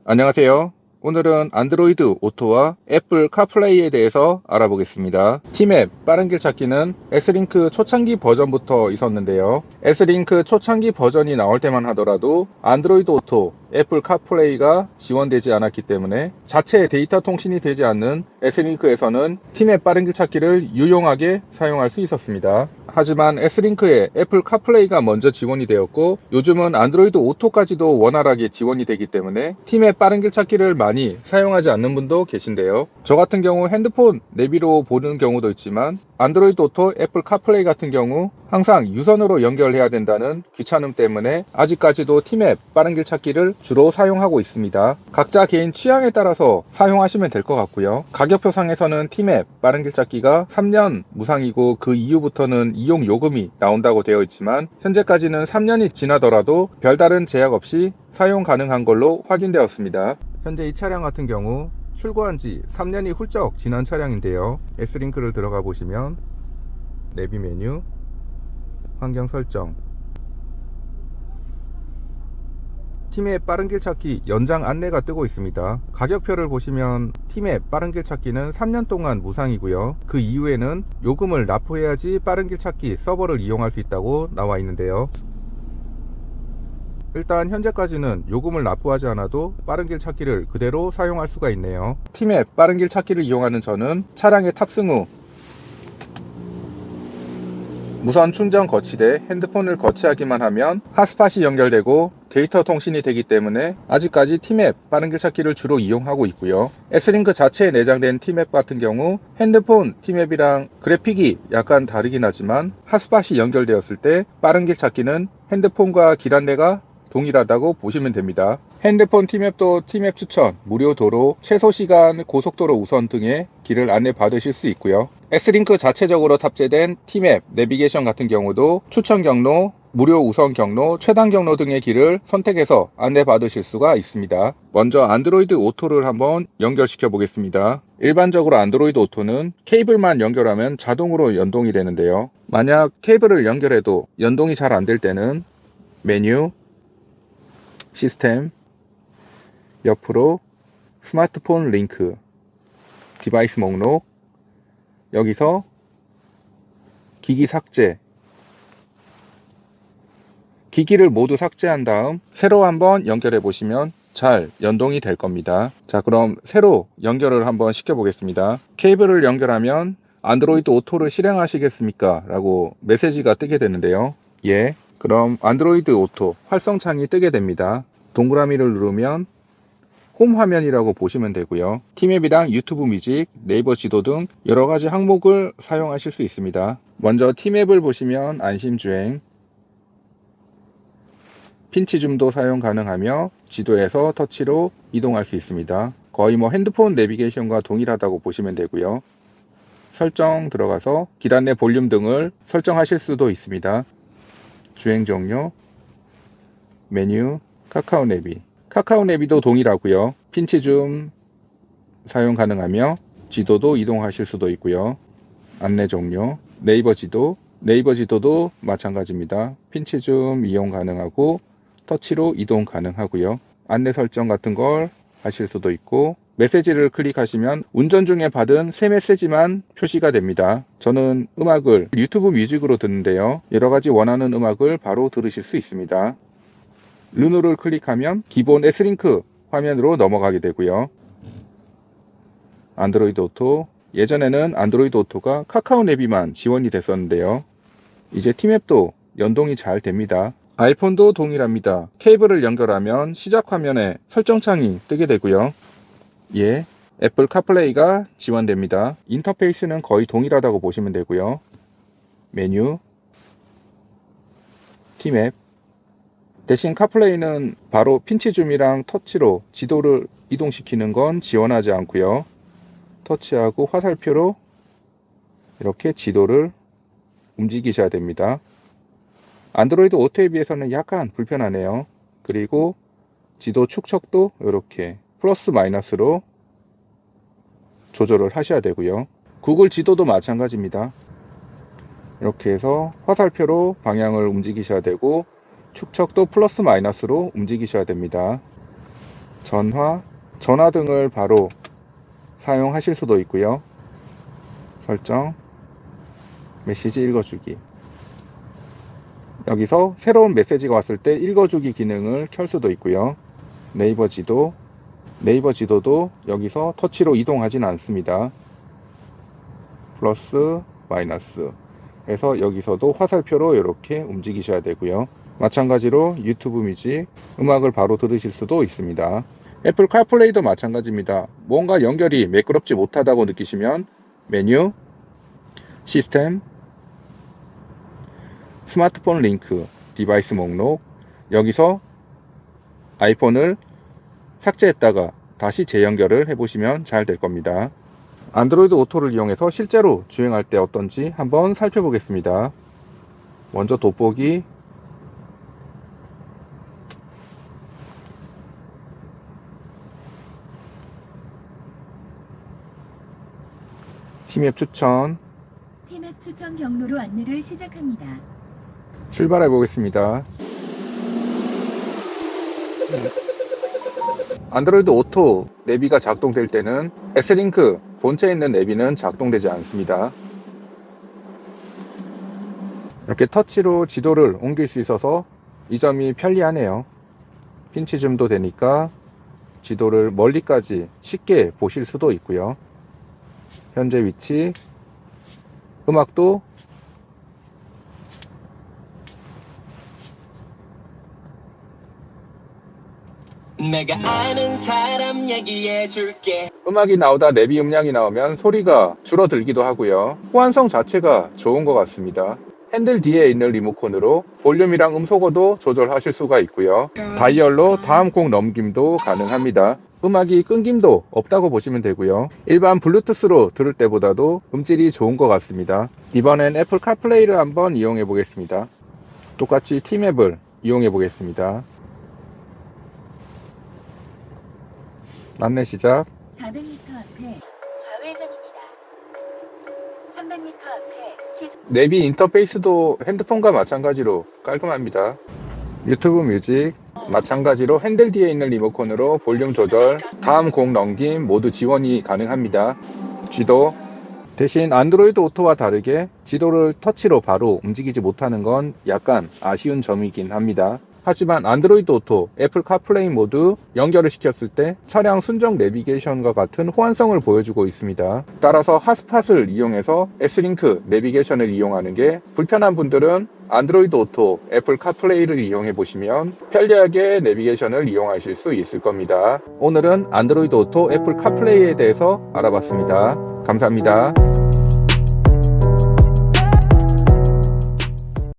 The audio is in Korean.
안녕하세요. 오늘은 안드로이드 오토와 애플 카플레이에 대해서 알아보겠습니다. 티맵 빠른길 찾기는 S링크 초창기 버전부터 있었는데요. S링크 초창기 버전이 나올 때만 하더라도 안드로이드 오토, 애플 카플레이가 지원되지 않았기 때문에 자체 데이터 통신이 되지 않는 S링크에서는 티맵 빠른길 찾기를 유용하게 사용할 수 있었습니다. 하지만 S링크에 애플 카플레이가 먼저 지원이 되었고 요즘은 안드로이드 오토까지도 원활하게 지원이 되기 때문에 티맵 빠른길 찾기를 많이 사용하지 않는 분도 계신데요. 저 같은 경우 핸드폰 내비로 보는 경우도 있지만 안드로이드 오토, 애플 카플레이 같은 경우 항상 유선으로 연결해야 된다는 귀찮음 때문에 아직까지도 티맵 빠른길 찾기를 주로 사용하고 있습니다. 각자 개인 취향에 따라서 사용하시면 될 것 같고요. 가격표상에서는 티맵 빠른길 찾기가 3년 무상이고 그 이후부터는 이용 요금이 나온다고 되어 있지만 현재까지는 3년이 지나더라도 별다른 제약 없이 사용 가능한 걸로 확인되었습니다. 현재 이 차량 같은 경우 출고한 지 3년이 훌쩍 지난 차량인데요. S링크를 들어가 보시면 내비 메뉴, 환경 설정, 티맵 빠른길 찾기 연장 안내가 뜨고 있습니다. 가격표를 보시면 티맵 빠른길 찾기는 3년 동안 무상이고요. 그 이후에는 요금을 납부해야지 빠른길 찾기 서버를 이용할 수 있다고 나와 있는데요. 일단 현재까지는 요금을 납부하지 않아도 빠른길 찾기를 그대로 사용할 수가 있네요. 티맵 빠른길 찾기를 이용하는 저는 차량에 탑승 후 무선 충전 거치대 핸드폰을 거치하기만 하면 핫스팟이 연결되고 데이터 통신이 되기 때문에 아직까지 티맵 빠른길 찾기를 주로 이용하고 있고요. S링크 자체에 내장된 티맵 같은 경우 핸드폰 티맵이랑 그래픽이 약간 다르긴 하지만 핫스팟이 연결되었을 때 빠른길 찾기는 핸드폰과 길 안내가 동일하다고 보시면 됩니다. 핸드폰 티맵도 티맵 추천, 무료 도로, 최소 시간, 고속도로 우선 등의 길을 안내 받으실 수 있고요. S링크 자체적으로 탑재된 티맵 내비게이션 같은 경우도 추천 경로, 무료 우선 경로, 최단 경로 등의 길을 선택해서 안내 받으실 수가 있습니다. 먼저 안드로이드 오토를 한번 연결시켜 보겠습니다. 일반적으로 안드로이드 오토는 케이블만 연결하면 자동으로 연동이 되는데요. 만약 케이블을 연결해도 연동이 잘 안 될 때는 메뉴, 시스템, 옆으로 스마트폰 링크, 디바이스 목록, 여기서 기기 삭제, 기기를 모두 삭제한 다음 새로 한번 연결해 보시면 잘 연동이 될 겁니다. 자, 그럼 새로 연결을 한번 시켜 보겠습니다. 케이블을 연결하면 안드로이드 오토를 실행하시겠습니까? 라고 메시지가 뜨게 되는데요. 예. 그럼 안드로이드 오토 활성창이 뜨게 됩니다. 동그라미를 누르면 홈 화면이라고 보시면 되고요. 티맵이랑 유튜브 뮤직, 네이버 지도 등 여러가지 항목을 사용하실 수 있습니다. 먼저 티맵을 보시면 안심주행, 핀치줌도 사용 가능하며 지도에서 터치로 이동할 수 있습니다. 거의 핸드폰 내비게이션과 동일하다고 보시면 되고요. 설정 들어가서 길 안내 볼륨 등을 설정하실 수도 있습니다. 주행 종료, 메뉴, 카카오 내비. 카카오 내비도 동일하고요. 핀치줌 사용 가능하며 지도도 이동하실 수도 있고요. 안내 종료, 네이버 지도도 마찬가지입니다. 핀치줌 이용 가능하고 터치로 이동 가능하고요. 안내 설정 같은 걸 하실 수도 있고 메시지를 클릭하시면 운전 중에 받은 새 메시지만 표시가 됩니다. 저는 음악을 유튜브 뮤직으로 듣는데요. 여러가지 원하는 음악을 바로 들으실 수 있습니다. 르노를 클릭하면 기본 S링크 화면으로 넘어가게 되고요. 안드로이드 오토, 예전에는 안드로이드 오토가 카카오 내비만 지원이 됐었는데요. 이제 티맵도 연동이 잘 됩니다. 아이폰도 동일합니다. 케이블을 연결하면 시작 화면에 설정창이 뜨게 되고요. 예, 애플 카플레이가 지원됩니다. 인터페이스는 거의 동일하다고 보시면 되고요. 메뉴, 티맵, 대신 카플레이는 바로 핀치줌이랑 터치로 지도를 이동시키는 건 지원하지 않고요. 터치하고 화살표로 이렇게 지도를 움직이셔야 됩니다. 안드로이드 오토에 비해서는 약간 불편하네요. 그리고 지도 축척도 이렇게 플러스 마이너스로 조절을 하셔야 되고요. 구글 지도도 마찬가지입니다. 이렇게 해서 화살표로 방향을 움직이셔야 되고 축척도 플러스 마이너스로 움직이셔야 됩니다. 전화 등을 바로 사용하실 수도 있고요. 설정, 메시지 읽어주기. 여기서 새로운 메시지가 왔을 때 읽어주기 기능을 켤 수도 있고요. 네이버 지도도 여기서 터치로 이동하지는 않습니다. 플러스, 마이너스 해서 여기서도 화살표로 이렇게 움직이셔야 되고요. 마찬가지로 유튜브 뮤직, 음악을 바로 들으실 수도 있습니다. 애플 카플레이도 마찬가지입니다. 뭔가 연결이 매끄럽지 못하다고 느끼시면 메뉴, 시스템, 스마트폰 링크, 디바이스 목록, 여기서 아이폰을 삭제했다가 다시 재연결을 해보시면 잘 될 겁니다. 안드로이드 오토를 이용해서 실제로 주행할 때 어떤지 한번 살펴보겠습니다. 먼저 돋보기, 팀앱 추천, 팀앱 추천 경로로 안내를 시작합니다. 출발해 보겠습니다. 안드로이드 오토 내비가 작동될 때는 S링크 본체에 있는 내비는 작동되지 않습니다. 이렇게 터치로 지도를 옮길 수 있어서 이 점이 편리하네요. 핀치 줌도 되니까 지도를 멀리까지 쉽게 보실 수도 있고요. 현재 위치, 음악도 내가 아는 사람 얘기해 줄게. 음악이 나오다 내비 음량이 나오면 소리가 줄어들기도 하고요. 호환성 자체가 좋은 것 같습니다. 핸들 뒤에 있는 리모컨으로 볼륨이랑 음소거도 조절하실 수가 있고요. 다이얼로 다음 곡 넘김도 가능합니다. 음악이 끊김도 없다고 보시면 되고요. 일반 블루투스로 들을 때보다도 음질이 좋은 것 같습니다. 이번엔 애플 카플레이를 한번 이용해 보겠습니다. 똑같이 팀앱을 이용해 보겠습니다. 안내 시작. 400m 앞에 좌회전입니다. 300m 앞에 시속 내비 인터페이스도 핸드폰과 마찬가지로 깔끔합니다. 유튜브 뮤직 마찬가지로 핸들 뒤에 있는 리모컨으로 볼륨 조절, 다음 곡 넘김 모두 지원이 가능합니다. 지도 대신 안드로이드 오토와 다르게 지도를 터치로 바로 움직이지 못하는 건 약간 아쉬운 점이긴 합니다. 하지만 안드로이드 오토, 애플 카플레이 모두 연결을 시켰을 때 차량 순정 내비게이션과 같은 호환성을 보여주고 있습니다. 따라서 핫스팟을 이용해서 S링크 내비게이션을 이용하는 게 불편한 분들은 안드로이드 오토, 애플 카플레이를 이용해 보시면 편리하게 내비게이션을 이용하실 수 있을 겁니다. 오늘은 안드로이드 오토, 애플 카플레이에 대해서 알아봤습니다. 감사합니다.